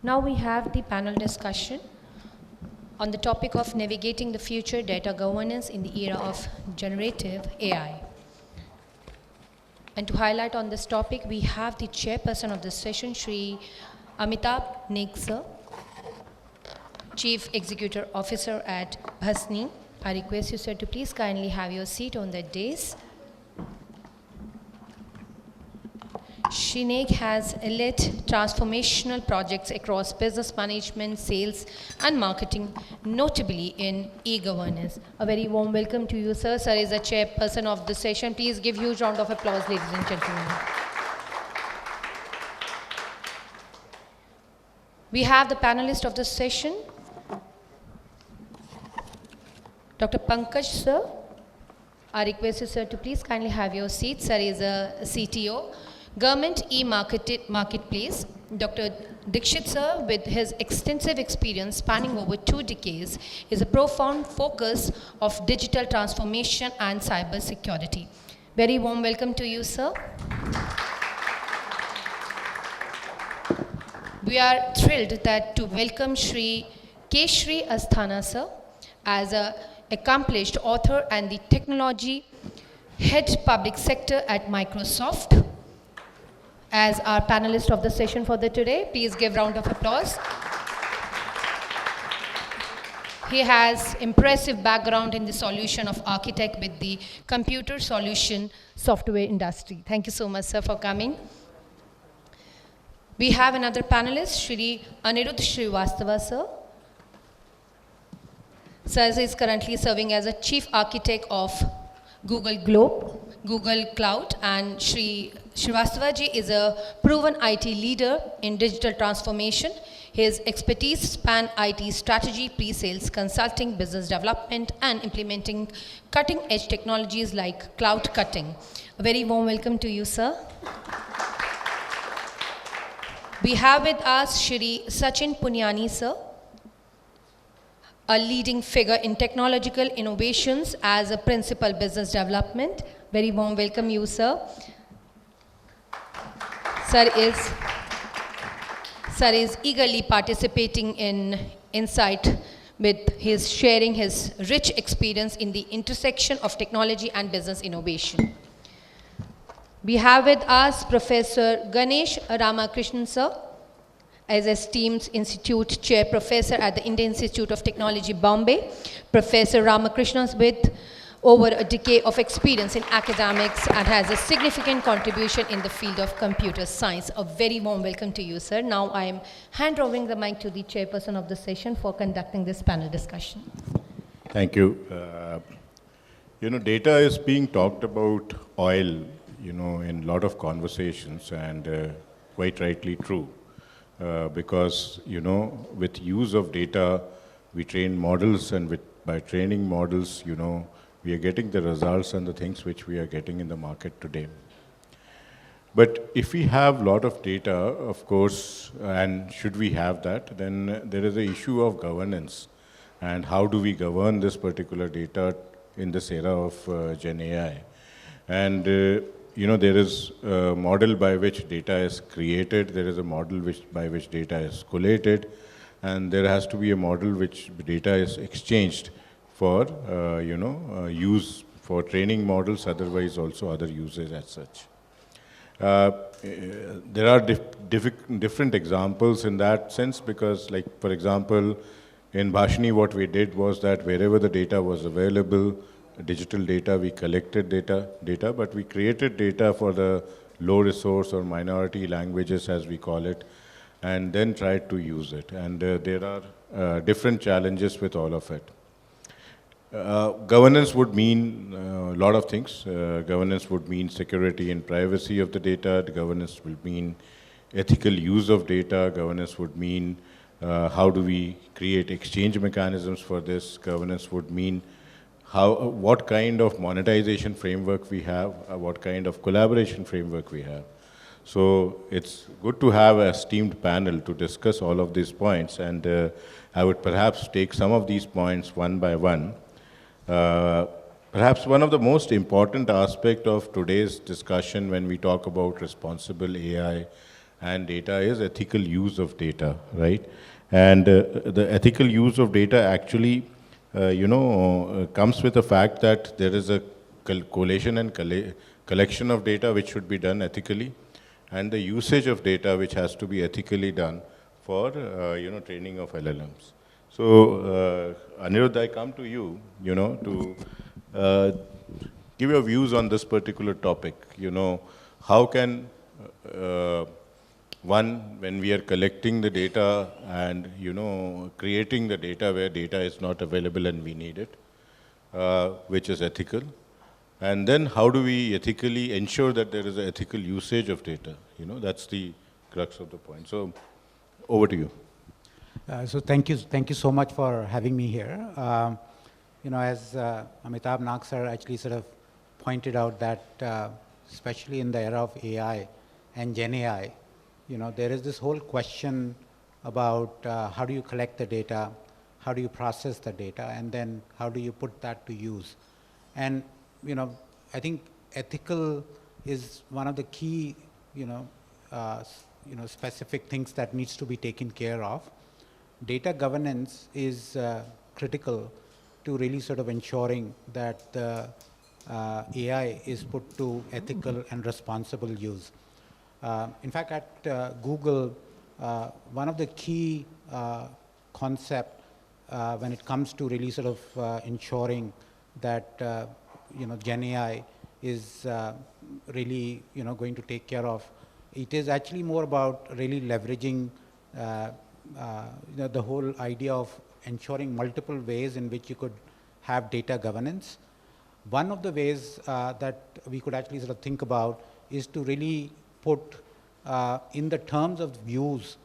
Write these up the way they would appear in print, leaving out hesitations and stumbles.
Now we have the panel discussion on the topic of navigating the future data governance in the era of generative AI. And to highlight on this topic, we have the chairperson of this session, Shri Amitabh sir, Chief Executive Officer at Bhashini. I request you, sir, to please kindly have your seat on the dais. Shri has led transformational projects across business management, sales, and marketing, notably in e-governance. A very warm welcome to you, sir. Sir is the chairperson of the session. Please give huge round of applause, ladies and gentlemen. We have the panelist of the session, Dr. Pankaj, sir. I request you, sir, to please kindly have your seat. Sir is a CTO. Government e-marketplace, Dr. Dikshit sir, with his extensive experience spanning over 2 decades, is a profound focus of digital transformation and cyber security. Very warm welcome to you, sir. We are thrilled to welcome Shri Keshri Asthana sir as an accomplished author and the technology head public sector at Microsoft. As our panelist of the session for the today, please give a round of applause. He has impressive background in the solution of architect with the computer solution software industry. Thank you so much, sir, for coming. We have another panelist, Shri Anirudh Srivastava, sir. Sir is currently serving as a chief architect of Google Cloud, and Shri Srivastava is a proven IT leader in digital transformation. His expertise span IT strategy, pre-sales, consulting, business development, and implementing cutting-edge technologies like cloud cutting. A very warm welcome to you, sir. We have with us Shri Sachin Punyani, sir, a leading figure in technological innovations as a principal business development. Very warm welcome you, sir. Sir is eagerly participating in Insight with his sharing his rich experience in the intersection of technology and business innovation. We have with us Professor Ganesh Ramakrishnan, sir, as esteemed Institute Chair Professor at the Indian Institute of Technology, Bombay. Professor Ramakrishnan with over a decade of experience in academics and has a significant contribution in the field of computer science. A very warm welcome to you, sir. Now I am hand-overing the mic to the chairperson of the session for conducting this panel discussion. Thank you. Data is being talked about oil, in a lot of conversations, and quite rightly true. Because, with use of data, we train models, and by training models, we are getting the results and the things which we are getting in the market today. But if we have a lot of data, of course, and should we have that, then there is an issue of governance. And how do we govern this particular data in this era of Gen AI? And there is a model by which data is created, there is a model by which data is collated, and there has to be a model which data is exchanged for, use for training models, otherwise also other uses as such. There are different examples in that sense, because, like, for example, in Bhashini, what we did was that wherever the data was available, digital data, we collected data, but we created data for the low resource or minority languages, as we call it, and then tried to use it. And there are different challenges with all of it. Governance would mean a lot of things. Governance would mean security and privacy of the data. Governance will mean ethical use of data. Governance would mean how do we create exchange mechanisms for this. Governance would mean what kind of monetization framework we have, what kind of collaboration framework we have. So it's good to have a esteemed panel to discuss all of these points, and I would perhaps take some of these points one by one. Perhaps one of the most important aspects of today's discussion when we talk about responsible AI and data is ethical use of data, right? And the ethical use of data actually, comes with the fact that there is a collation and collection of data which should be done ethically, and the usage of data which has to be ethically done for, training of LLMs. So, Anirudh, I come to you, to give your views on this particular topic. How can one, when we are collecting the data and, creating the data where data is not available and we need it, which is ethical, and then how do we ethically ensure that there is an ethical usage of data? That's the crux of the point. So, over to you. So thank you so much for having me here. As Amitabh Nag sir actually sort of pointed out that, especially in the era of AI and Gen AI, there is this whole question about how do you collect the data, how do you process the data, and then how do you put that to use. And I think ethical is one of the key specific things that needs to be taken care of. Data governance is critical to really sort of ensuring that the AI is put to ethical and responsible use. In fact, at Google, one of the key concept when it comes to really sort of ensuring that Gen AI is really going to take care of, it is actually more about really leveraging the whole idea of ensuring multiple ways in which you could have data governance. One of the ways that we could actually sort of think about is to really put in the terms of use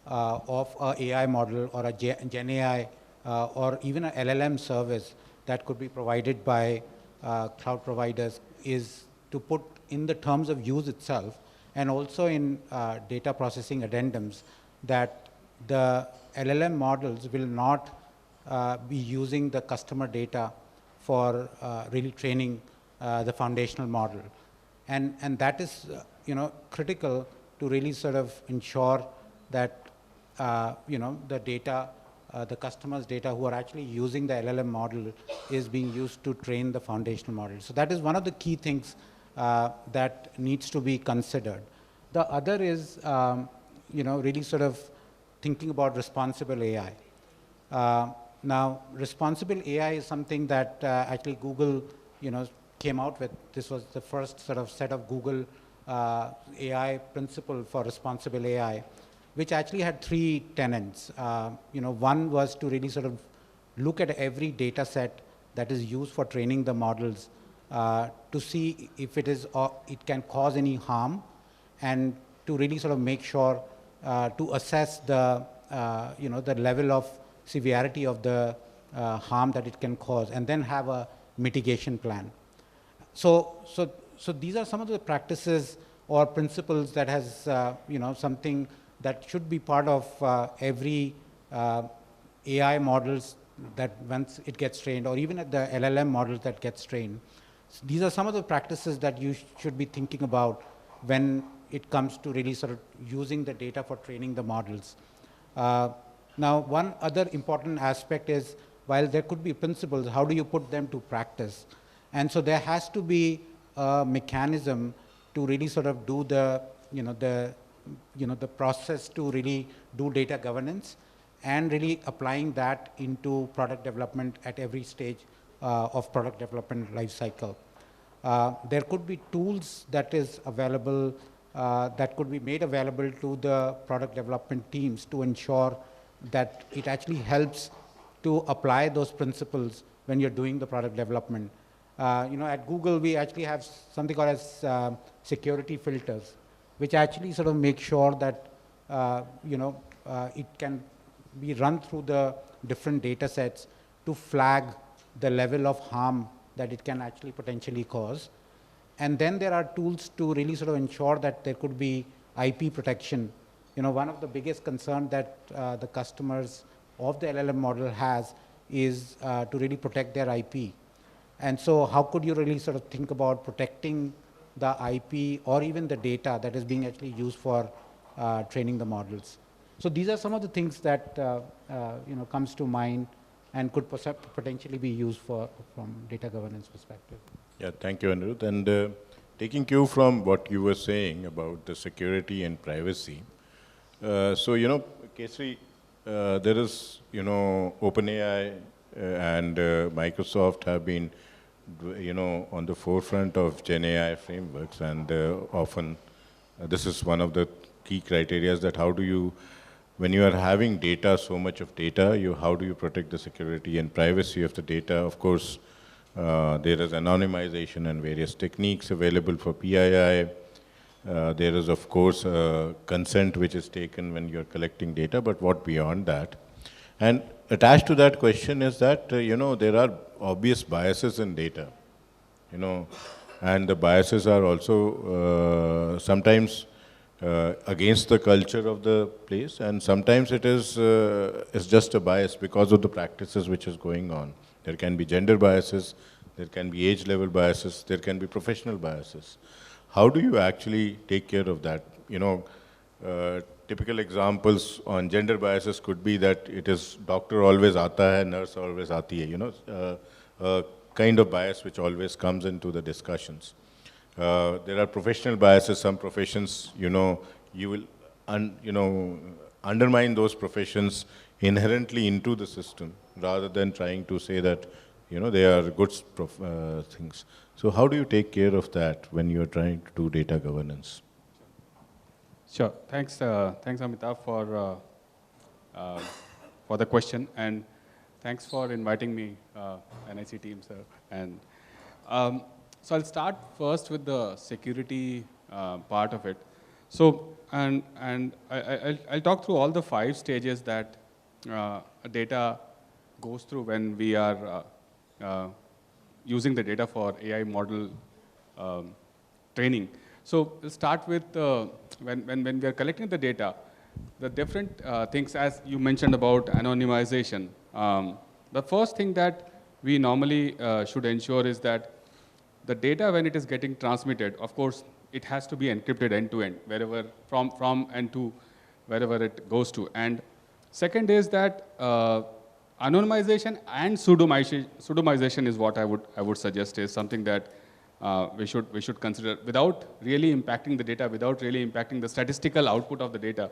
of a AI model or a Gen AI or even an LLM service that could be provided by cloud providers, is to put in the terms of use itself and also in data processing addendums that the LLM models will not be using the customer data for really training the foundational model. And that is critical to really sort of ensure that the data, the customer's data who are actually using the LLM model is being used to train the foundational model. So that is one of the key things that needs to be considered. The other is really sort of thinking about responsible AI. Now, responsible AI is something that actually Google, came out with. This was the first sort of set of Google AI principle for responsible AI, which actually had three tenets. One was to really sort of look at every data set that is used for training the models to see if it is it can cause any harm, and to really sort of make sure to assess the the level of severity of the harm that it can cause, and then have a mitigation plan. So these are some of the practices or principles that has something that should be part of every AI models that once it gets trained, or even at the LLM models that gets trained. So these are some of the practices that you should be thinking about when it comes to really sort of using the data for training the models. Now, one other important aspect is, while there could be principles, how do you put them to practice? And so there has to be a mechanism to really sort of do the process to really do data governance, and really applying that into product development at every stage of product development life cycle. There could be tools that is available, that could be made available to the product development teams to ensure that it actually helps to apply those principles when you're doing the product development. At Google, we actually have something called as security filters, which actually sort of make sure that it can be run through the different data sets to flag the level of harm that it can actually potentially cause. And then there are tools to really sort of ensure that there could be IP protection. One of the biggest concerns that the customers of the LLM model has is to really protect their IP. And so how could you really sort of think about protecting the IP or even the data that is being actually used for training the models. So these are some of the things that comes to mind and could potentially be used from data governance perspective. Yeah, thank you, Anirudh. And taking cue from what you were saying about the security and privacy, so, Keshri, there is, OpenAI and Microsoft have been, on the forefront of GenAI frameworks, and often this is one of the key criteria, that how do you, when you are having data, so much of data, how do you protect the security and privacy of the data? Of course, there is anonymization and various techniques available for PII. There is, of course, consent which is taken when you're collecting data, but what beyond that? And attached to that question is that, there are obvious biases in data, and the biases are also sometimes against the culture of the place, and sometimes it is it's just a bias because of the practices which is going on. There can be gender biases, there can be age level biases, there can be professional biases. How do you actually take care of that? Typical examples on gender biases could be that it is doctor always aata hai, nurse always aati hai, a kind of bias which always comes into the discussions. There are professional biases. Some professions, you will, undermine those professions inherently into the system rather than trying to say that, they are good things. So how do you take care of that when you are trying to do data governance? Sure. Thanks, Amitabh, for the question, and thanks for inviting me, NIC team, sir. And so I'll start first with the security part of it. So, and I'll talk through all the 5 stages that data goes through when we are using the data for AI model training. So we'll start with when we are collecting the data, the different things, as you mentioned about anonymization. The first thing that we normally should ensure is that the data, when it is getting transmitted, of course, it has to be encrypted end-to-end, wherever, from and to wherever it goes to. And second is that anonymization and pseudonymization is what I would suggest is something that we should consider without really impacting the data, without really impacting the statistical output of the data.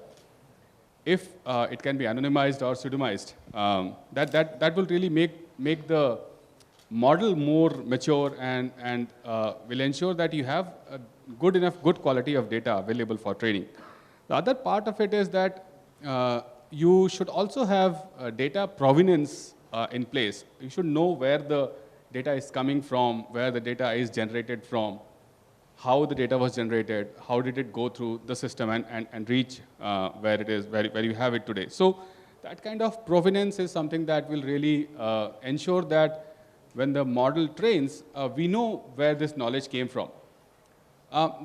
If it can be anonymized or pseudonymized, that will really make the model more mature and will ensure that you have a good quality of data available for training. The other part of it is that you should also have data provenance in place. You should know where the data is coming from, where the data is generated from, how the data was generated, how did it go through the system and reach where it is, where you have it today. So that kind of provenance is something that will really ensure that when the model trains, we know where this knowledge came from.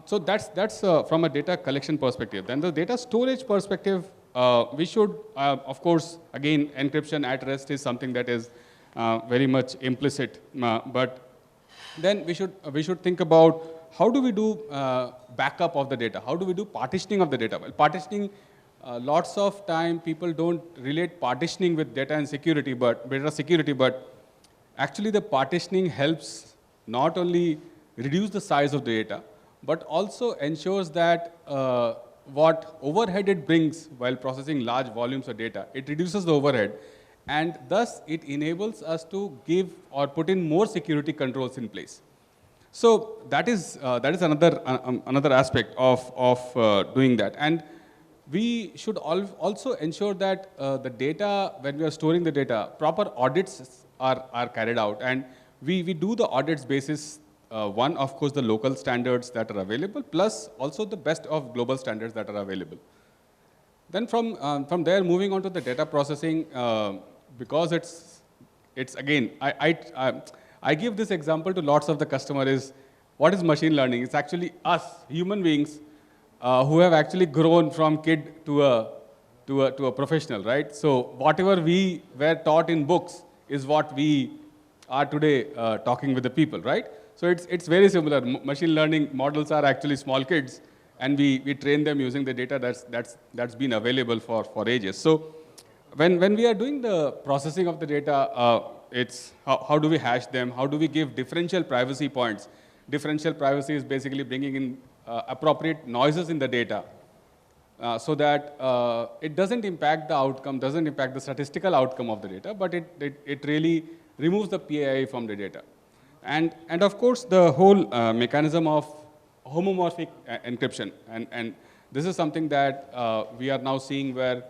So that's from a data collection perspective. Then the data storage perspective, we should, of course, again, encryption at rest is something that is very much implicit. But then we should think about how do we do backup of the data? How do we do partitioning of the data? Well, partitioning, lots of time people don't relate partitioning with data and security, but actually the partitioning helps not only reduce the size of the data, but also ensures that what overhead it brings while processing large volumes of data, it reduces the overhead, and thus it enables us to give or put in more security controls in place. So that is another aspect of doing that. And we should also ensure that the data, when we are storing the data, proper audits are carried out. And we do the audits basis, one, of course, the local standards that are available, plus also the best of global standards that are available. Then from there, moving on to the data processing, because it's again, I give this example to lots of the customer is, what is machine learning? It's actually us, human beings, who have actually grown from kid to a professional, right? So whatever we were taught in books is what we are today talking with the people, right? So it's very similar. Machine learning models are actually small kids, and we train them using the data that's been available for ages. So when we are doing the processing of the data, it's how do we hash them? How do we give differential privacy points? Differential privacy is basically bringing in appropriate noises in the data so that it doesn't impact the outcome, doesn't impact the statistical outcome of the data, but it really removes the PII from the data. And of course, the whole mechanism of homomorphic encryption. And this is something that we are now seeing where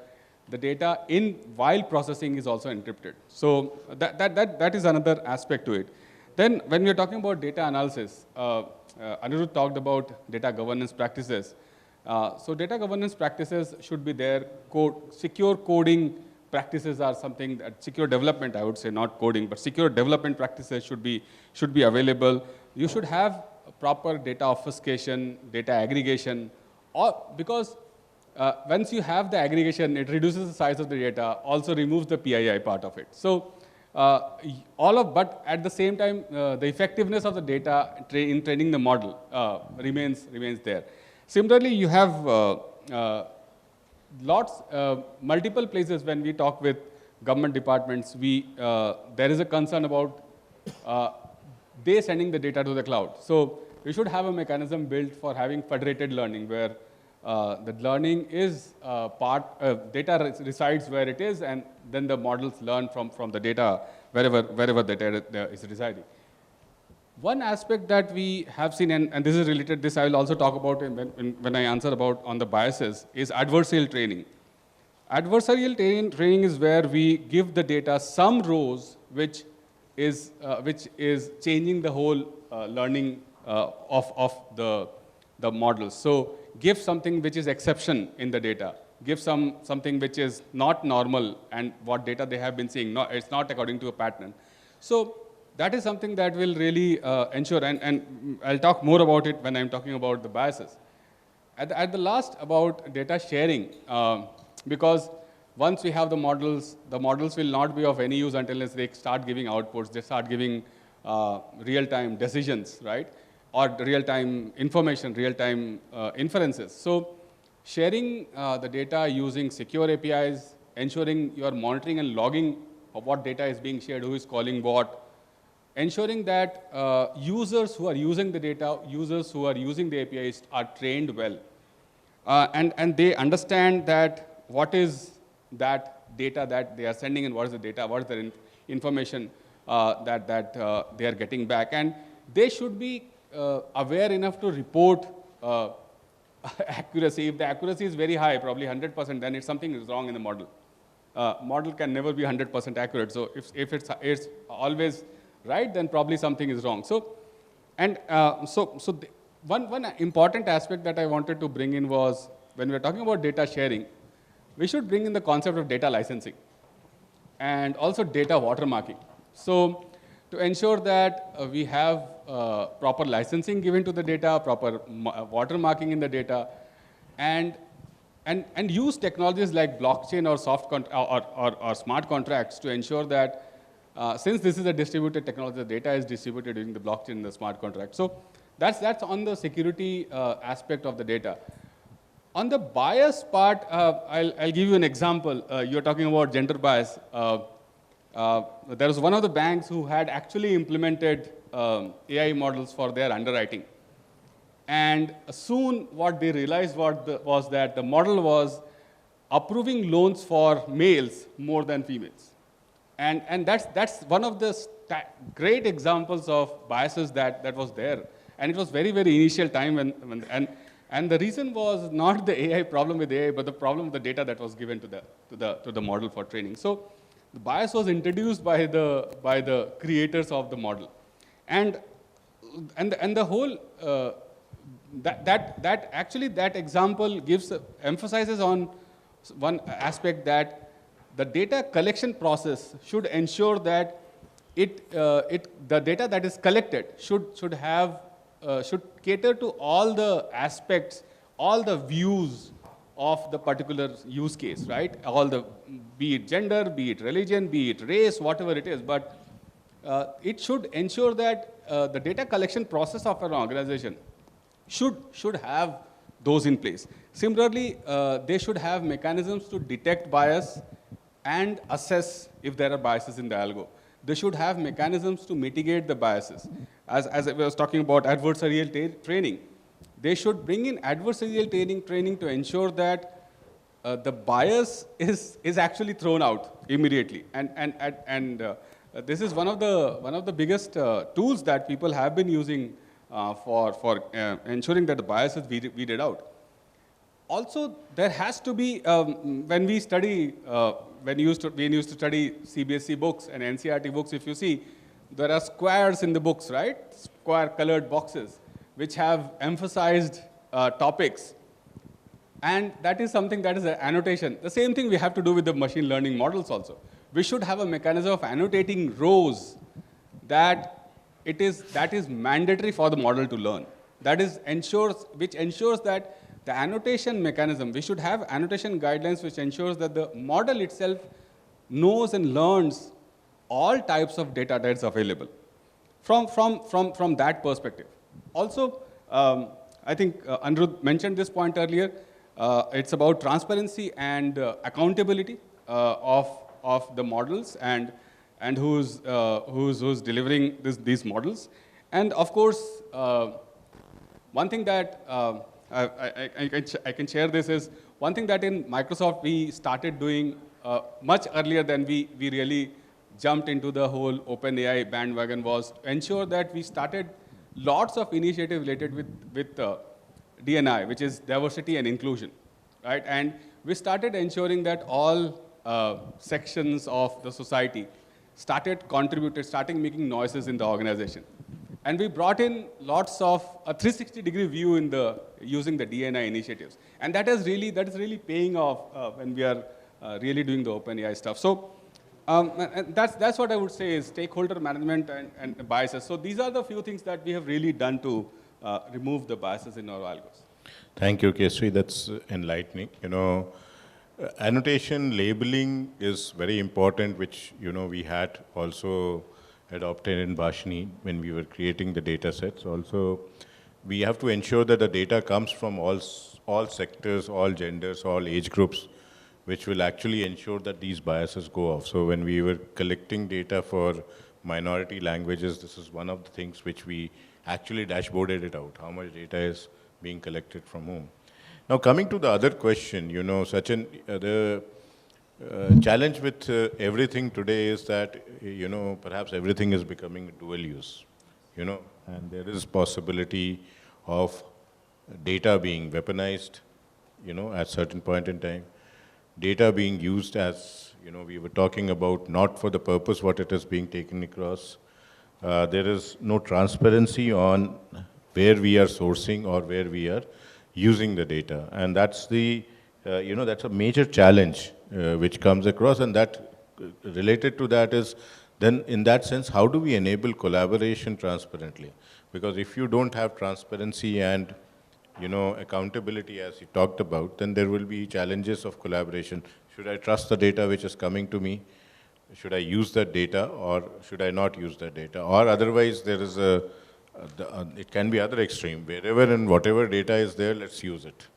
the data while processing is also encrypted. So that is another aspect to it. Then when we are talking about data analysis, Anirudh talked about data governance practices. So data governance practices should be there. Secure coding practices are something that secure development, I would say, not coding, but secure development practices should be available. You should have proper data obfuscation, data aggregation, because once you have the aggregation, it reduces the size of the data, also removes the PII part of it. So but at the same time, the effectiveness of the data in training the model remains there. Similarly, you have multiple places when we talk with government departments, there is a concern about they sending the data to the cloud. So we should have a mechanism built for having federated learning where the learning is data resides where it is, and then the models learn from the data wherever the data is residing. One aspect that we have seen, and this is related, this I will also talk about when I answer about on the biases, is adversarial training. Adversarial training is where we give the data some rows which is changing the whole learning of the models. So give something which is exception in the data. Give something which is not normal and what data they have been seeing. It's not according to a pattern. So that is something that will really ensure, and I'll talk more about it when I'm talking about the biases. At the last, about data sharing, because once we have the models will not be of any use until they start giving outputs, they start giving real-time decisions, right? Or real-time information, real-time inferences. So sharing the data using secure APIs, ensuring you are monitoring and logging of what data is being shared, who is calling what, ensuring that users who are using the data, users who are using the APIs are trained well. And they understand that what is that data that they are sending and what is the data, what is the information that they are getting back. And they should be aware enough to report accuracy. If the accuracy is very high, probably 100%, then something is wrong in the model. Model can never be 100% accurate. So if it's always right, then probably something is wrong. So, one important aspect that I wanted to bring in was, when we're talking about data sharing, we should bring in the concept of data licensing and also data watermarking. So to ensure that we have proper licensing given to the data, proper watermarking in the data, and use technologies like blockchain or smart contracts to ensure that since this is a distributed technology, the data is distributed using the blockchain and the smart contract. So that's on the security aspect of the data. On the bias part, I'll give you an example. You're talking about gender bias. There was one of the banks who had actually implemented AI models for their underwriting. And soon what they realized was that the model was approving loans for males more than females. And that's one of the great examples of biases that was there. And it was very, very initial time and the reason was not the AI problem with AI, but the problem with the data that was given to the model for training. So the bias was introduced by the creators of the model. And the whole that example emphasizes on one aspect, that the data collection process should ensure that the data that is collected should cater to all the aspects, all the views of the particular use case, right? Be it gender, be it religion, be it race, whatever it is, but it should ensure that the data collection process of an organization should have those in place. Similarly, they should have mechanisms to detect bias and assess if there are biases in the algo. They should have mechanisms to mitigate the biases. As I was talking about adversarial training, they should bring in adversarial training to ensure that the bias is actually thrown out immediately. And this is one of the biggest tools that people have been using for ensuring that the bias is weeded out. Also, there has to be, when we study, when we used to study CBSE books and NCERT books, if you see, there are squares in the books, right? Square colored boxes, which have emphasized topics. And that is something that is an annotation. The same thing we have to do with the machine learning models also. We should have a mechanism of annotating rows that is mandatory for the model to learn. Which ensures that the annotation mechanism, we should have annotation guidelines which ensures that the model itself knows and learns all types of data that's available from that perspective. Also, I think Anirudh mentioned this point earlier. It's about transparency and accountability of the models and who's delivering these models. And of course, one thing that I can share this is one thing that in Microsoft we started doing much earlier than we really jumped into the whole OpenAI bandwagon was to ensure that we started lots of initiatives related with D&I, which is diversity and inclusion, right? And we started ensuring that all sections of the society started making noises in the organization. And we brought in lots of a 360-degree view using the D&I initiatives. And that is really paying off when we are really doing the OpenAI stuff. So and that's what I would say is stakeholder management and biases. So these are the few things that we have really done to remove the biases in our algos. Thank you, Keshri. That's enlightening. Annotation labeling is very important, which we had also adopted in Bhashini when we were creating the data sets. Also, we have to ensure that the data comes from all sectors, all genders, all age groups, which will actually ensure that these biases go off. So when we were collecting data for minority languages, this is one of the things which we actually dashboarded it out, how much data is being collected from whom. Now coming to the other question, Sachin, the challenge with everything today is that, perhaps everything is becoming dual use, and there is possibility of data being weaponized, at certain point in time, data being used as, we were talking about, not for the purpose what it is being taken across. There is no transparency on where we are sourcing or where we are using the data. And that's that's a major challenge which comes across, and that related to that is then in that sense, how do we enable collaboration transparently? Because if you don't have transparency and accountability as you talked about, then there will be challenges of collaboration. Should I trust the data which is coming to me? Should I use that data or should I not use that data? Or otherwise there is it can be other extreme. Wherever and whatever data is there, let's use it.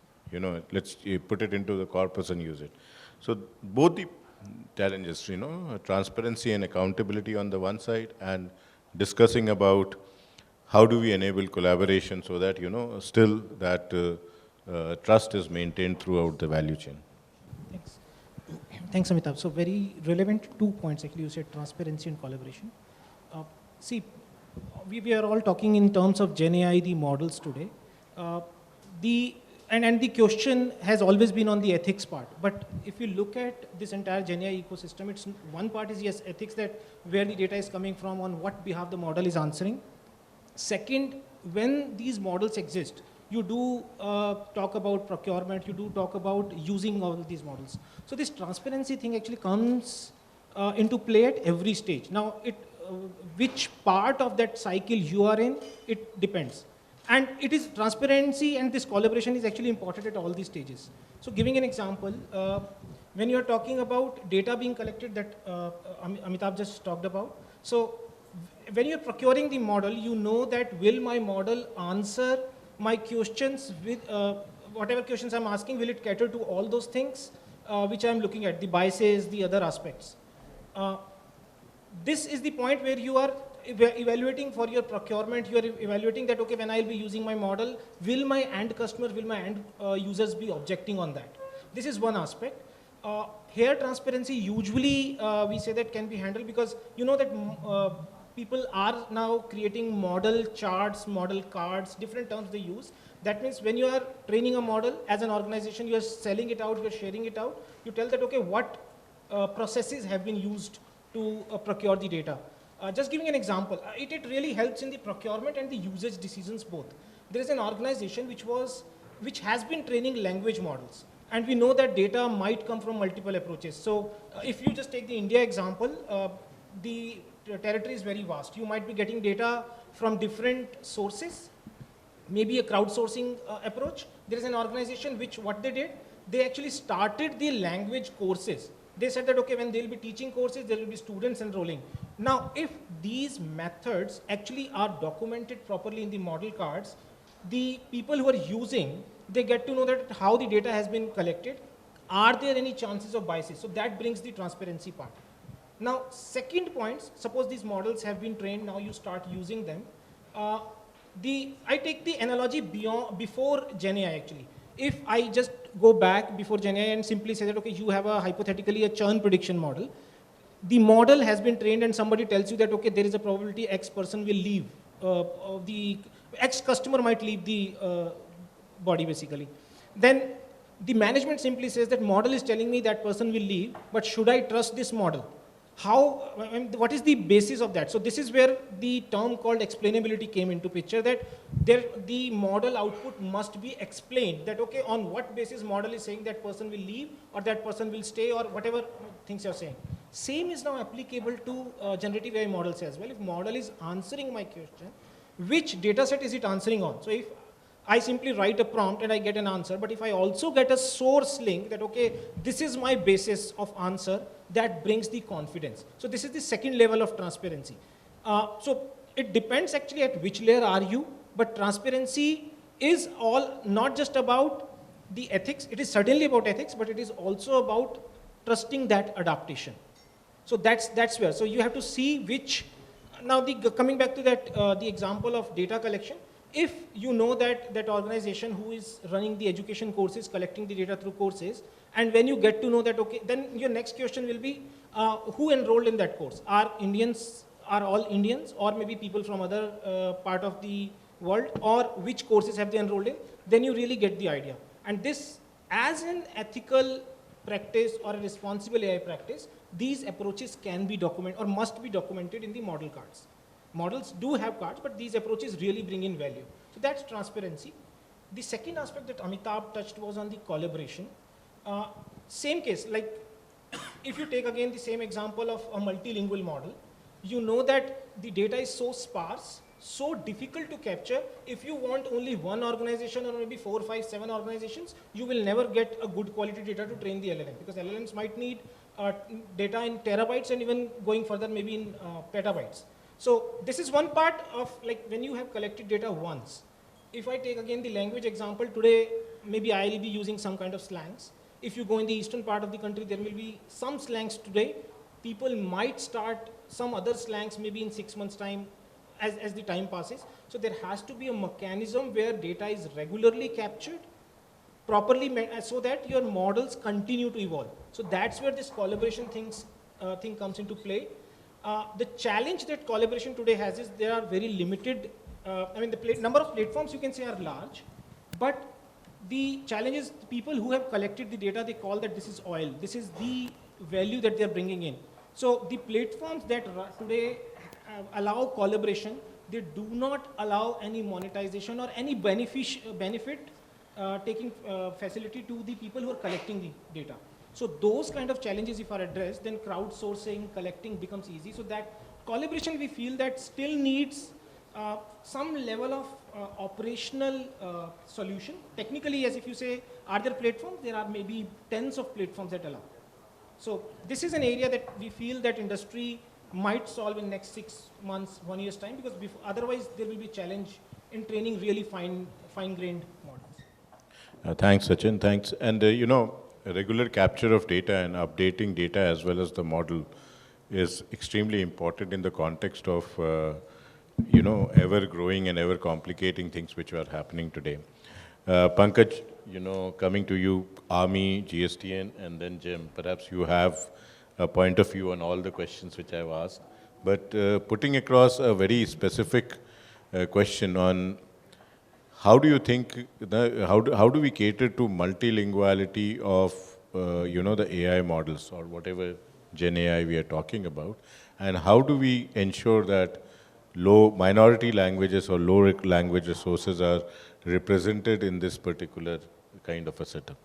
Let's put it into the corpus and use it. So both the challenges, transparency and accountability on the one side, and discussing about how do we enable collaboration so that, still that trust is maintained throughout the value chain. Thanks. Thanks, Amitabh. So very relevant 2 points, actually. You said transparency and collaboration. See, we are all talking in terms of Gen AI, the models today. And the question has always been on the ethics part. But if you look at this entire Gen AI ecosystem, it's one part is, yes, ethics, that where the data is coming from, on what behalf the model is answering. Second, when these models exist, you do talk about procurement, you do talk about using all of these models. So this transparency thing actually comes into play at every stage. Now, which part of that cycle you are in, it depends. And it is transparency and this collaboration is actually important at all these stages. So giving an example, when you're talking about data being collected that Amitabh just talked about, so when you're procuring the model, you know that will my model answer my questions whatever questions I'm asking, will it cater to all those things which I'm looking at, the biases, the other aspects? This is the point where you are evaluating for your procurement, you are evaluating that, okay, when I'll be using my model, will my end customer, will my end users be objecting on that? This is one aspect. Here transparency usually we say that can be handled because you know that people are now creating model charts, model cards, different terms they use. That means when you are training a model as an organization, you are selling it out, you are sharing it out, you tell that, okay, what processes have been used to procure the data. Just giving an example, it really helps in the procurement and the usage decisions both. There is an organization which has been training language models. And we know that data might come from multiple approaches. So if you just take the India example, the territory is very vast. You might be getting data from different sources, maybe a crowdsourcing approach. There is an organization what they did, they actually started the language courses. They said that, okay, when they'll be teaching courses, there will be students enrolling. Now, if these methods actually are documented properly in the model cards, the people who are using, they get to know that how the data has been collected. Are there any chances of biases? So that brings the transparency part. Now, second point, suppose these models have been trained, now you start using them. I take the analogy before GenAI actually. If I just go back before GenAI and simply say that, okay, you have hypothetically a churn prediction model. The model has been trained and somebody tells you that, okay, there is a probability X person will leave. The X customer might leave the body basically. Then the management simply says that model is telling me that person will leave, but should I trust this model? What is the basis of that? So this is where the term called explainability came into picture, that the model output must be explained, that okay, on what basis model is saying that person will leave or that person will stay or whatever things you're saying. Same is now applicable to generative AI models as well. If model is answering my question, which data set is it answering on? So if I simply write a prompt and I get an answer, but if I also get a source link that, okay, this is my basis of answer, that brings the confidence. So this is the second level of transparency. So it depends actually at which layer are you, but transparency is all not just about the ethics. It is certainly about ethics, but it is also about trusting that adaptation. So that's where. So you have to see which, now coming back to that, the example of data collection, if you know that that organization who is running the education courses, collecting the data through courses, and when you get to know that, okay, then your next question will be, who enrolled in that course? Are all Indians, or maybe people from other part of the world, or which courses have they enrolled in? Then you really get the idea. And this, as an ethical practice or a responsible AI practice, these approaches can be documented or must be documented in the model cards. Models do have cards, but these approaches really bring in value. So that's transparency. The second aspect that Amitabh touched was on the collaboration. Same case, like if you take again the same example of a multilingual model, you know that the data is so sparse, so difficult to capture. If you want only one organization or maybe 4, 5, 7 organizations, you will never get a good quality data to train the LLM, because LLMs might need data in terabytes and even going further maybe in petabytes. So this is one part of, like, when you have collected data once. If I take again the language example, today maybe I will be using some kind of slangs. If you go in the eastern part of the country, there will be some slangs today. People might start some other slangs maybe in 6 months' time as the time passes. So there has to be a mechanism where data is regularly captured, properly, so that your models continue to evolve. So that's where this collaboration thing comes into play. The challenge that collaboration today has is there are very limited, the number of platforms you can say are large, but the challenge is the people who have collected the data, they call that this is oil. This is the value that they're bringing in. So the platforms that today allow collaboration, they do not allow any monetization or any benefit taking facility to the people who are collecting the data. So those kind of challenges if are addressed, then crowdsourcing, collecting becomes easy. So that collaboration, we feel that still needs some level of operational solution. Technically, yes, if you say, are there platforms? There are maybe tens of platforms that allow. So this is an area that we feel that industry might solve in next 6 months, 1 year's time, because otherwise there will be challenge in training really fine-grained models. Thanks, Sachin. Thanks. And a regular capture of data and updating data as well as the model is extremely important in the context of, ever growing and ever complicating things which are happening today. Pankaj, coming to you, Army, GSTN, and then Jim, perhaps you have a point of view on all the questions which I've asked, but putting across a very specific question on how do you think, how do we cater to multilinguality of, the AI models or whatever Gen AI we are talking about, and how do we ensure that low minority languages or low language resources are represented in this particular kind of a setup?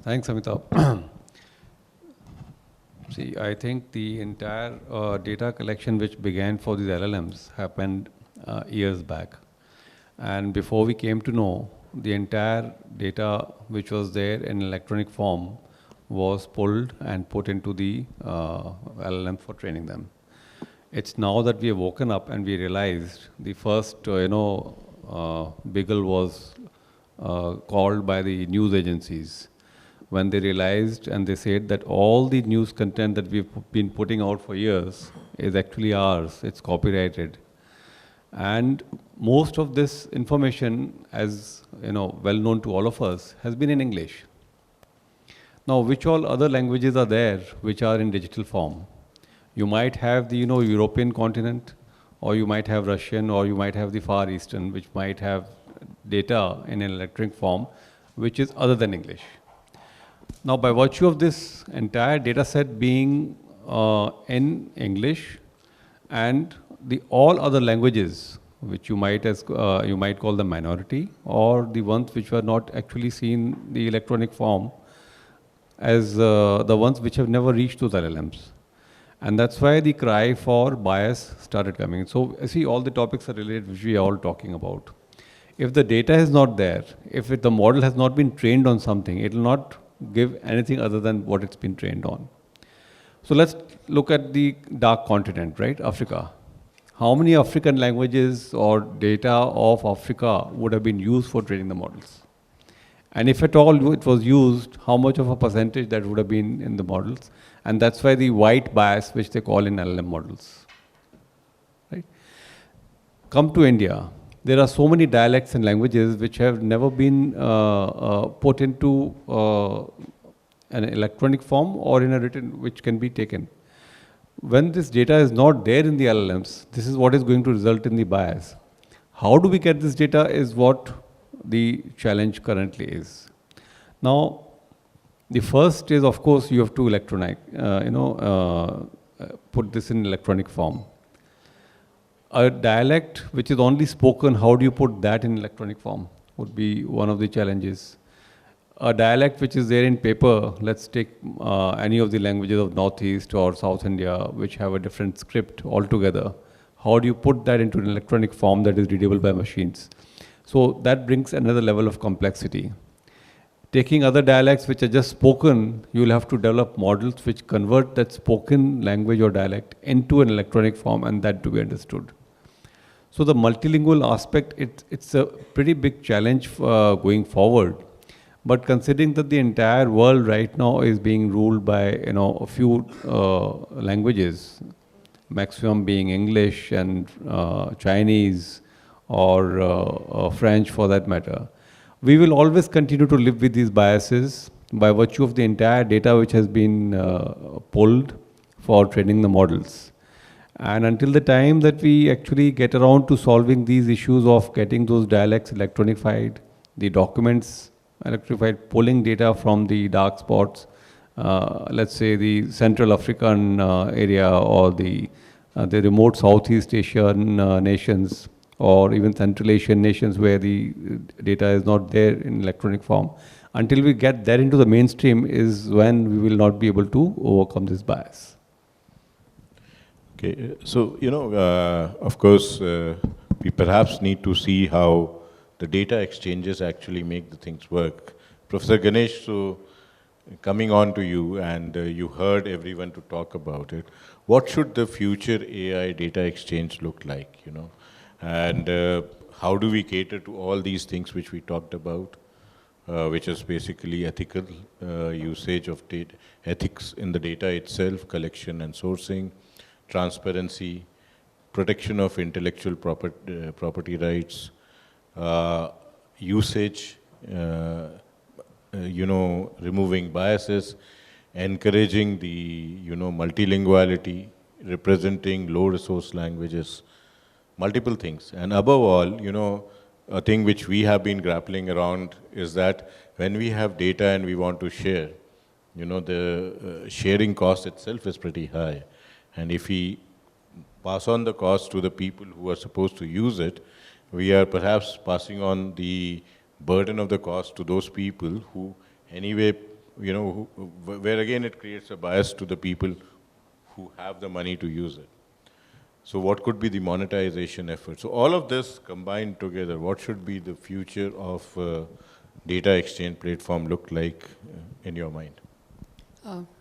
Thanks, Amitabh. See, I think the entire data collection which began for these LLMs happened years back. And before we came to know, the entire data which was there in electronic form was pulled and put into the LLM for training them. It's now that we have woken up and we realized the first, Beagle was called by the news agencies when they realized and they said that all the news content that we've been putting out for years is actually ours, it's copyrighted. And most of this information, as well known to all of us, has been in English. Now, which all other languages are there which are in digital form? You might have the European continent, or you might have Russian, or you might have the Far Eastern, which might have data in an electronic form, which is other than English. Now, by virtue of this entire data set being in English and the all other languages, which you might call the minority, or the ones which were not actually seen the electronic form, as the ones which have never reached those LLMs. And that's why the cry for bias started coming. So see, all the topics are related, which we are all talking about. If the data is not there, if the model has not been trained on something, it will not give anything other than what it's been trained on. So let's look at the dark continent, right, Africa. How many African languages or data of Africa would have been used for training the models? And if at all it was used, how much of a percentage that would have been in the models? And that's why the white bias, which they call in LLM models. Right? Come to India. There are so many dialects and languages which have never been put into an electronic form or in a written, which can be taken. When this data is not there in the LLMs, this is what is going to result in the bias. How do we get this data is what the challenge currently is. Now, the first is, of course, you have to put this in electronic form. A dialect which is only spoken, how do you put that in electronic form? Would be one of the challenges. A dialect which is there in paper, let's take any of the languages of Northeast or South India, which have a different script altogether. How do you put that into an electronic form that is readable by machines? So that brings another level of complexity. Taking other dialects which are just spoken, you will have to develop models which convert that spoken language or dialect into an electronic form, and that to be understood. So the multilingual aspect, it's a pretty big challenge going forward. But considering that the entire world right now is being ruled by a few languages, maximum being English and Chinese or French for that matter, we will always continue to live with these biases by virtue of the entire data which has been pulled for training the models. And until the time that we actually get around to solving these issues of getting those dialects electronified, the documents electrified, pulling data from the dark spots, let's say the Central African area or the remote Southeast Asian nations, or even Central Asian nations where the data is not there in electronic form. Until we get that into the mainstream is when we will not be able to overcome this bias. Okay, so, of course, we perhaps need to see how the data exchanges actually make the things work. Professor Ganesh, so coming on to you, and you heard everyone to talk about it, what should the future AI data exchange look like, And how do we cater to all these things which we talked about, which is basically ethical usage of data, ethics in the data itself, collection and sourcing, transparency, protection of intellectual property rights, usage, removing biases, encouraging the, multilinguality, representing low resource languages, multiple things. And above all, a thing which we have been grappling around is that when we have data and we want to share, the sharing cost itself is pretty high. And if we pass on the cost to the people who are supposed to use it, we are perhaps passing on the burden of the cost to those people who anyway, where again it creates a bias to the people who have the money to use it. So what could be the monetization effort? So all of this combined together, what should be the future of data exchange platform look like in your mind?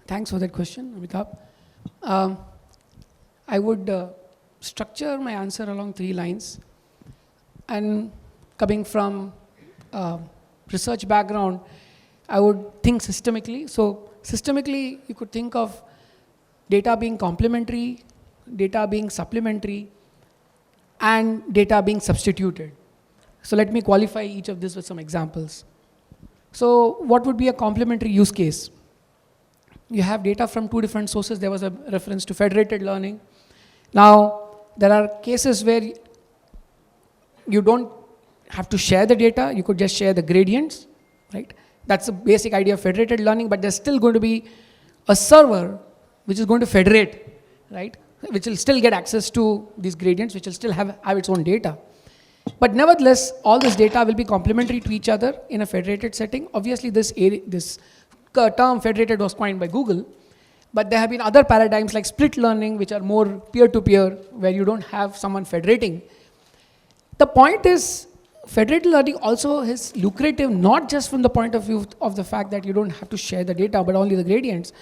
Thanks for that question, Amitabh. I would structure my answer along 3 lines. And coming from research background, I would think systemically. So systemically, you could think of data being complementary, data being supplementary, and data being substituted. So let me qualify each of this with some examples. So what would be a complementary use case? You have data from 2 different sources. There was a reference to federated learning. Now, there are cases where you don't have to share the data. You could just share the gradients, right? That's the basic idea of federated learning, but there's still going to be a server which is going to federate, right? Which will still get access to these gradients, which will still have its own data. But nevertheless, all this data will be complementary to each other in a federated setting. Obviously, this term federated was coined by Google, but there have been other paradigms like split learning, which are more peer-to-peer, where you don't have someone federating. The point is, federated learning also is lucrative, not just from the point of view of the fact that you don't have to share the data, but only the gradients,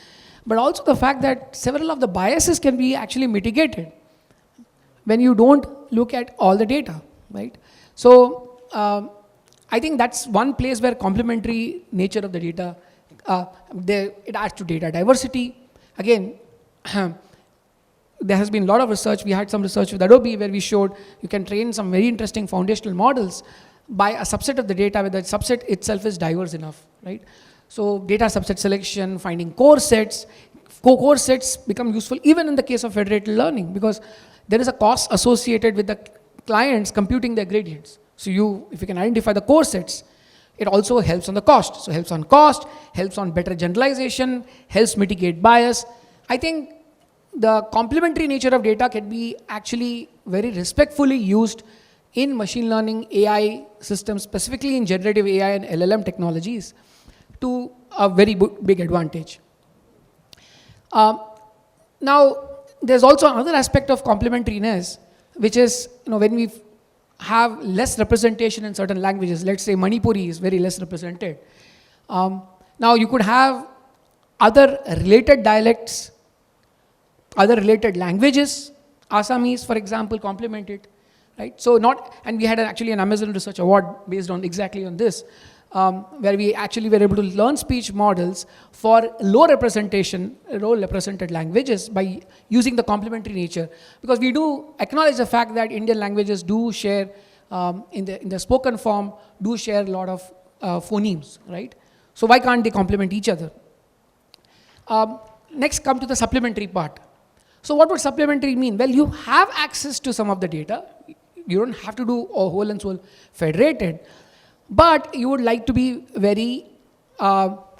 but also the fact that several of the biases can be actually mitigated when you don't look at all the data, right? So I think that's one place where complementary nature of the data, it adds to data diversity. Again, there has been a lot of research. We had some research with Adobe where we showed you can train some very interesting foundational models by a subset of the data where the subset itself is diverse enough, right? So data subset selection, finding core sets, core sets become useful even in the case of federated learning because there is a cost associated with the clients computing their gradients. So if you can identify the core sets, it also helps on the cost. So helps on cost, helps on better generalization, helps mitigate bias. I think the complementary nature of data can be actually very respectfully used in machine learning AI systems, specifically in generative AI and LLM technologies, to a very big advantage. Now, there's also another aspect of complementariness, which is when we have less representation in certain languages. Let's say Manipuri is very less represented. Now, you could have other related dialects, other related languages. Assamese, for example, complement it, right? So and we had actually an Amazon Research Award based on exactly on this, where we actually were able to learn speech models for low represented languages by using the complementary nature. Because we do acknowledge the fact that Indian languages do share, in the spoken form, do share a lot of phonemes, right? So why can't they complement each other? Next, come to the supplementary part. So what would supplementary mean? Well, you have access to some of the data. You don't have to do a whole and soul federated, but you would like to be very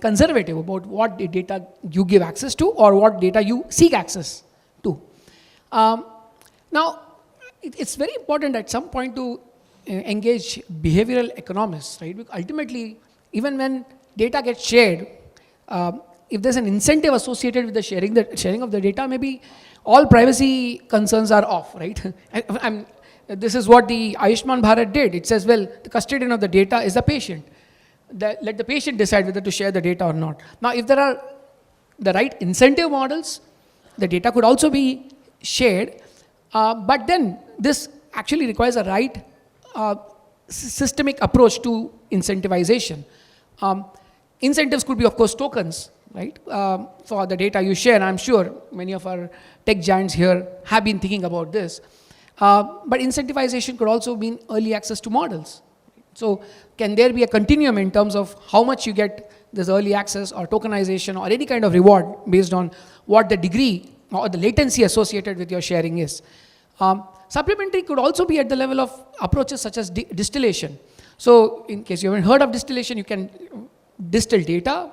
conservative about what data you give access to or what data you seek access to. Now, it's very important at some point to engage behavioral economists, right? Because ultimately, even when data gets shared, if there's an incentive associated with the sharing of the data, maybe all privacy concerns are off, right? This is what the Ayushman Bharat did. It says, well, the custodian of the data is the patient. Let the patient decide whether to share the data or not. Now, if there are the right incentive models, the data could also be shared. But then this actually requires a right systemic approach to incentivization. Incentives could be, of course, tokens, right, for the data you share. I'm sure many of our tech giants here have been thinking about this. But incentivization could also mean early access to models. So can there be a continuum in terms of how much you get this early access or tokenization or any kind of reward based on what the degree or the latency associated with your sharing is? Supplementary could also be at the level of approaches such as distillation. So in case you haven't heard of distillation, you can distill data.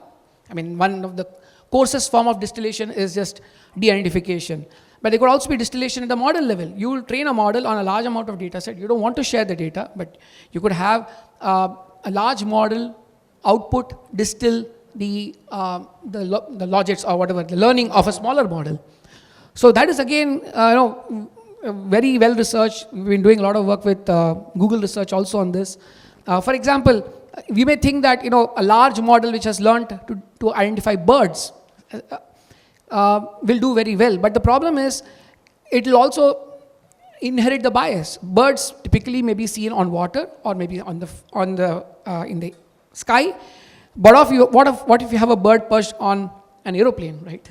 I mean, one of the coarsest form of distillation is just de-identification. But there could also be distillation at the model level. You will train a model on a large amount of data set. You don't want to share the data, but you could have a large model output, distill the logics or whatever, the learning of a smaller model. So that is again, very well researched. We've been doing a lot of work with Google research also on this. For example, we may think that a large model which has learned to identify birds will do very well, but the problem is it will also inherit the bias. Birds typically may be seen on water or maybe in the sky. But what if you have a bird perched on an aeroplane, right?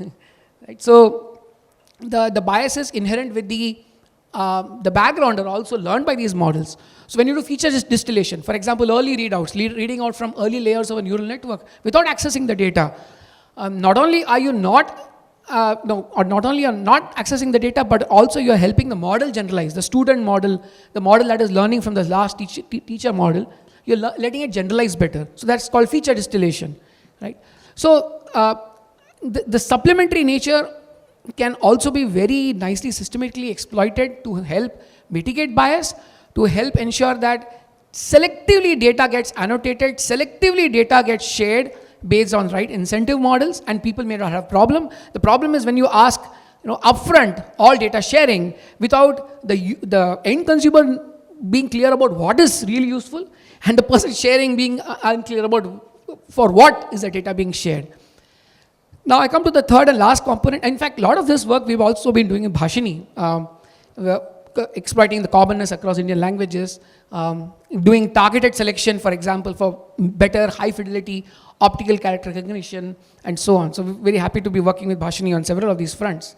Right. So the biases inherent with the background are also learned by these models. So when you do feature distillation, for example, early readouts, reading out from early layers of a neural network without accessing the data, not only are you not accessing the data, but also you are helping the model generalize, the student model, the model that is learning from the last teacher model, you're letting it generalize better. So that's called feature distillation, right? So the supplementary nature can also be very nicely systematically exploited to help mitigate bias, to help ensure that selectively data gets annotated, selectively data gets shared based on right incentive models, and people may not have problem. The problem is when you ask upfront all data sharing without the end consumer being clear about what is really useful and the person sharing being unclear about for what is the data being shared. Now I come to the third and last component. In fact, a lot of this work we've also been doing in Bhashini, exploiting the commonness across Indian languages, doing targeted selection, for example, for better high fidelity optical character recognition, and so on. So we're very happy to be working with Bhashini on several of these fronts.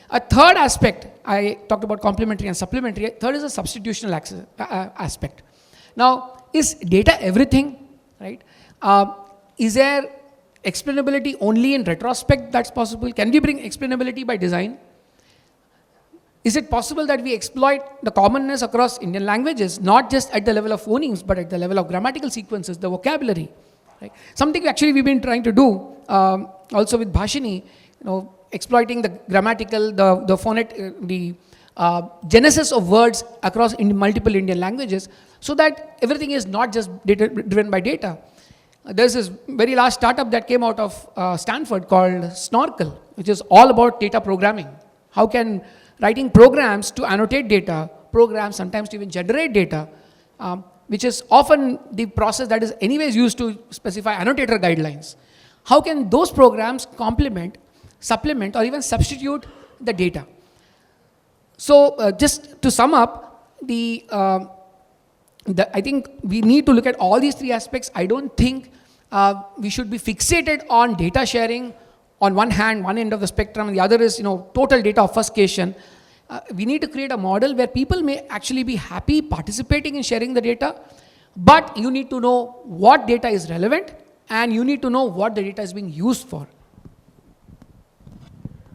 A third aspect, I talked about complementary and supplementary. Third is a substitutional aspect. Now, is data everything, right? Is there explainability only in retrospect that's possible? Can we bring explainability by design? Is it possible that we exploit the commonness across Indian languages, not just at the level of phonemes, but at the level of grammatical sequences, the vocabulary? Right? Something actually we've been trying to do also with Bhashini, exploiting the grammatical, the phonetics, the genesis of words across multiple Indian languages, so that everything is not just driven by data. There's this very large startup that came out of Stanford called Snorkel, which is all about data programming. How can writing programs to annotate data, programs sometimes to even generate data, which is often the process that is anyways used to specify annotator guidelines. How can those programs complement, supplement, or even substitute the data? So just to sum up, I think we need to look at all these three aspects. I don't think we should be fixated on data sharing on one hand, one end of the spectrum, and the other is total data obfuscation. We need to create a model where people may actually be happy participating in sharing the data, but you need to know what data is relevant and you need to know what the data is being used for.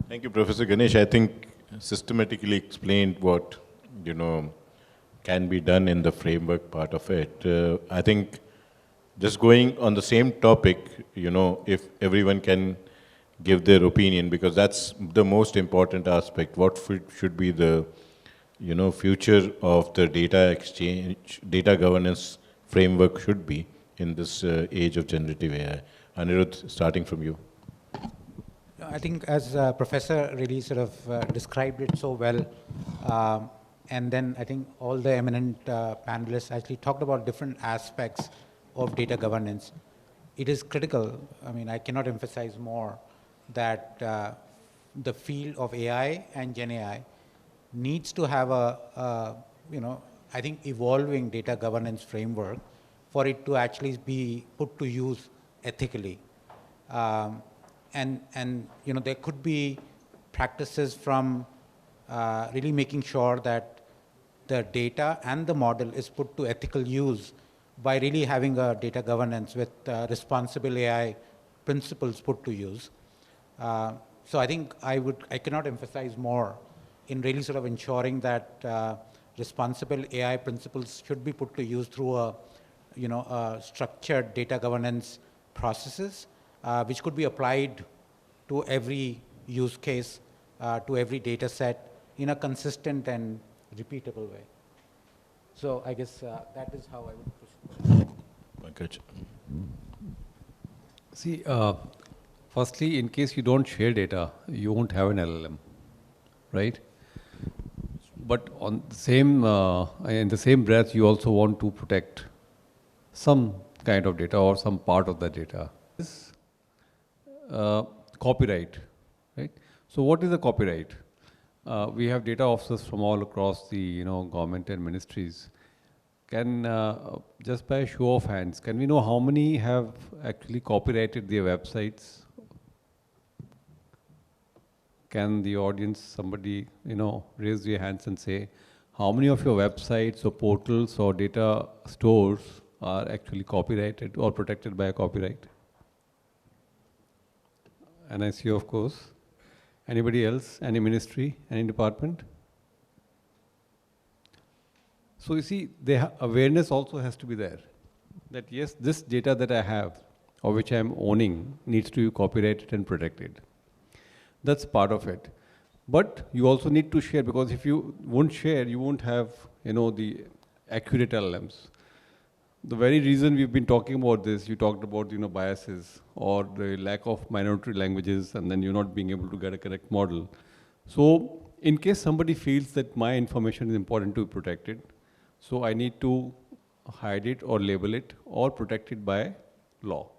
Thank you, Professor Ganesh. I think systematically explained what can be done in the framework part of it. I think just going on the same topic, if everyone can give their opinion, because that's the most important aspect. What should be the future of the data exchange, data governance framework should be in this age of generative AI? Anirudh, starting from you. I think as Professor really sort of described it so well, and then I think all the eminent panelists actually talked about different aspects of data governance. It is critical. I mean, I cannot emphasize more that the field of AI and Gen AI needs to have a I think, evolving data governance framework for it to actually be put to use ethically. And there could be practices from really making sure that the data and the model is put to ethical use by really having a data governance with responsible AI principles put to use. So I think I cannot emphasize more in really sort of ensuring that responsible AI principles should be put to use through a structured data governance processes, which could be applied to every use case, to every data set in a consistent and repeatable way. So I guess that is how I would proceed. Pankaj. See, firstly, in case you don't share data, you won't have an LLM, right? But on the same, in the same breath, you also want to protect some kind of data or some part of the data. This copyright, right? So what is the copyright? We have data officers from all across the government and ministries. Can, just by a show of hands, can we know how many have actually copyrighted their websites? Can the audience, somebody, raise their hands and say, how many of your websites or portals or data stores are actually copyrighted or protected by a copyright? And I see, of course. Anybody else? Any ministry? Any department? So you see, the awareness also has to be there. That yes, this data that I have, or which I am owning, needs to be copyrighted and protected. That's part of it. But you also need to share, because if you won't share, you won't have, the accurate LLMs. The very reason we've been talking about this, you talked about, biases or the lack of minority languages, and then you're not being able to get a correct model. So in case somebody feels that my information is important to be protected, so I need to hide it or label it or protect it by law.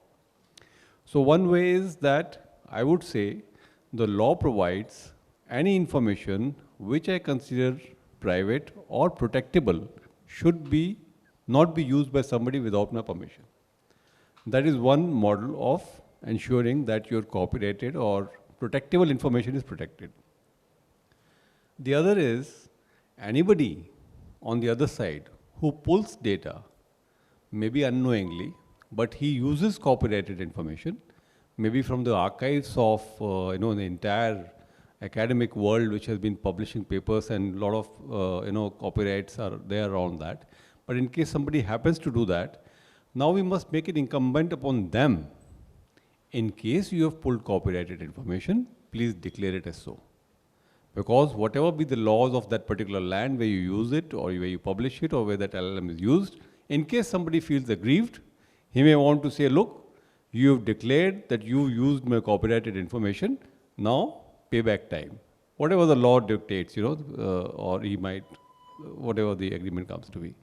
So one way is that I would say the law provides any information which I consider private or protectable should not be used by somebody without my permission. That is one model of ensuring that your copyrighted or protectable information is protected. The other is anybody on the other side who pulls data, maybe unknowingly, but he uses copyrighted information, maybe from the archives of the entire academic world, which has been publishing papers, and a lot of copyrights are there around that. But in case somebody happens to do that, now we must make it incumbent upon them. In case you have pulled copyrighted information, please declare it as so. Because whatever be the laws of that particular land where you use it, or where you publish it, or where that LLM is used, in case somebody feels aggrieved, he may want to say, look, you have declared that you used my copyrighted information, now payback time. Whatever the law dictates, or he might, whatever the agreement comes to be.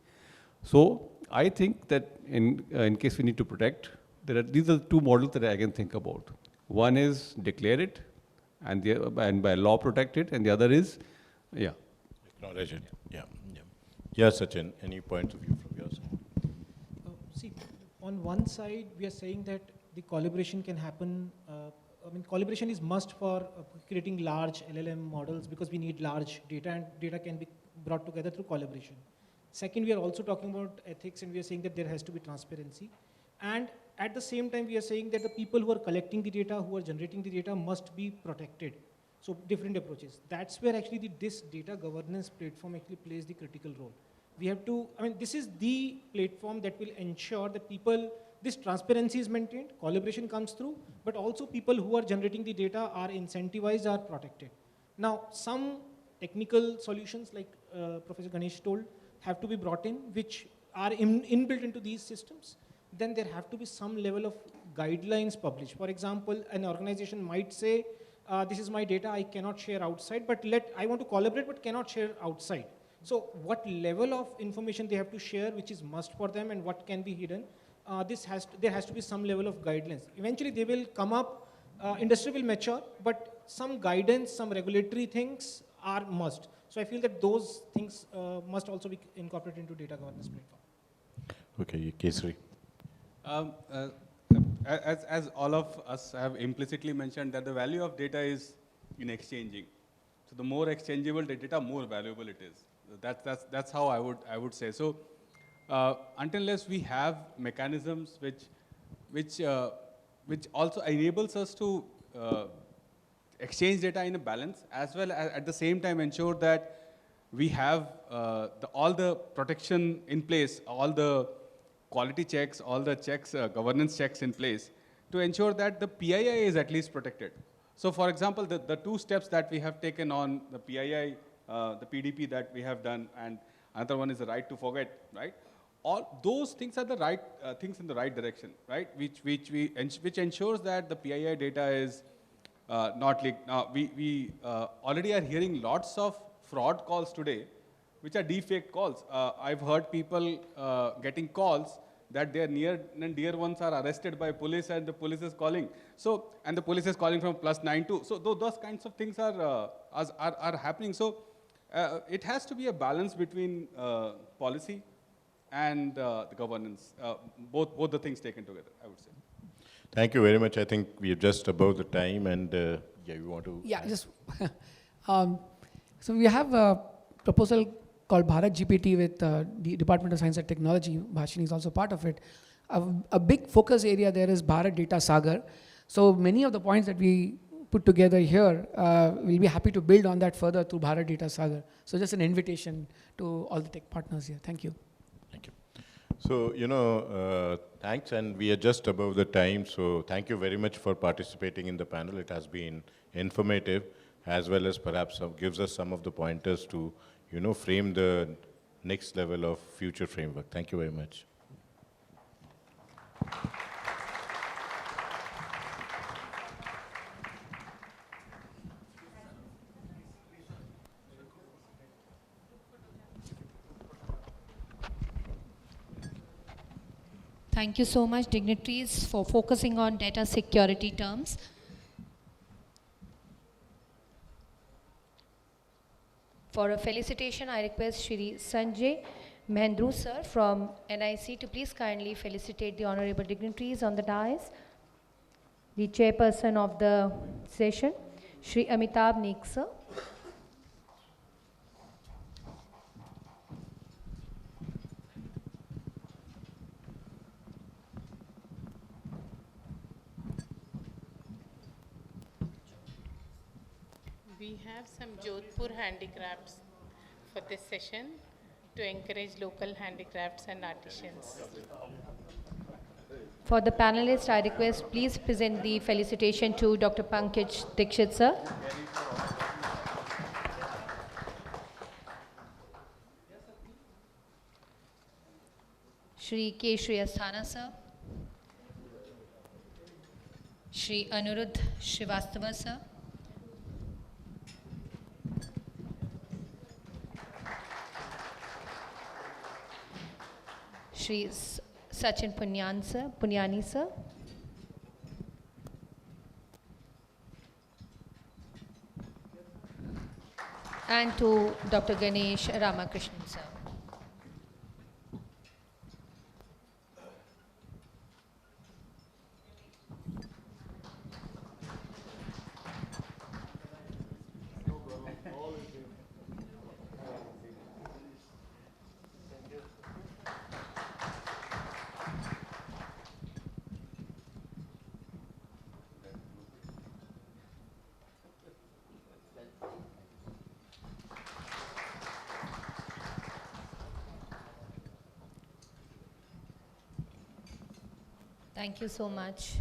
So I think that in case we need to protect, these are the two models that I can think about. One is declare it, and by law protect it, and the other is, Acknowledge it. Yeah. Yeah, Sachin, any points of view from your side? See, on one side, we are saying that the collaboration can happen. Collaboration is must for creating large LLM models, because we need large data, and data can be brought together through collaboration. Second, we are also talking about ethics, and we are saying that there has to be transparency. And at the same time, we are saying that the people who are collecting the data, who are generating the data, must be protected. So different approaches. That's where actually this data governance platform actually plays the critical role. We have to, this is the platform that will ensure that this transparency is maintained, collaboration comes through, but also people who are generating the data are incentivized, are protected. Now, some technical solutions, like Professor Ganesh told, have to be brought in, which are inbuilt into these systems. Then there have to be some level of guidelines published. For example, an organization might say, this is my data, I cannot share outside, but I want to collaborate, but cannot share outside. So what level of information they have to share, which is must for them, and what can be hidden, there has to be some level of guidelines. Eventually they will come up, industry will mature, but some guidance, some regulatory things are must. So So I feel that those things must also be incorporated into data governance platform. Okay, Keshri. As all of us have implicitly mentioned that the value of data is in exchanging. So the more exchangeable the data, more valuable it is. That's how I would say. So until unless we have mechanisms which also enables us to exchange data in a balance, as well as at the same time ensure that we have all the protection in place, all the quality checks, all the checks, governance checks in place to ensure that the PII is at least protected. So for example, the two steps that we have taken on the PII, the PDP that we have done, and another one is the right to forget, right? All those things are the right things in the right direction, right? Which ensures that the PII data is not leaked. Now, we already are hearing lots of fraud calls today, which are deepfake calls. I've heard people getting calls that their near and dear ones are arrested by police and the police is calling. So, and the police is calling from +92. So those kinds of things are happening. So it has to be a balance between policy and the governance, both the things taken together, I would say. Thank you very much. I think we are just above the time, and yeah, you want to? Yeah, just so we have a proposal called Bharat GPT with the Department of Science and Technology. Bhashini is also part of it. A big focus area there is Bharat Data Sagar. So many of the points that we put together here, we'll be happy to build on that further through Bharat Data Sagar. So just an invitation to all the tech partners here. Thank you. Thank you. So, thanks, and we are just above the time, so thank you very much for participating in the panel. It has been informative, as well as perhaps gives us some of the pointers to, frame the next level of future framework. Thank you very much. Thank you so much, dignitaries, for focusing on data security terms. For a felicitation, I request Shri Sanjay Mahendru sir from NIC to please kindly felicitate the honorable dignitaries on the dais. The chairperson of the session, Shri Amitabh Naik sir. We have some Jodhpur handicrafts for this session to encourage local handicrafts and artisans. For the panelists, I request please present the felicitation to Dr. Pankaj Dikshit sir. Shri Keshri Asthana sir. Shri Anirudh Srivastava sir. Shri Sachin Punyani sir. And to Dr. Ganesh Ramakrishnan sir. Thank you so much.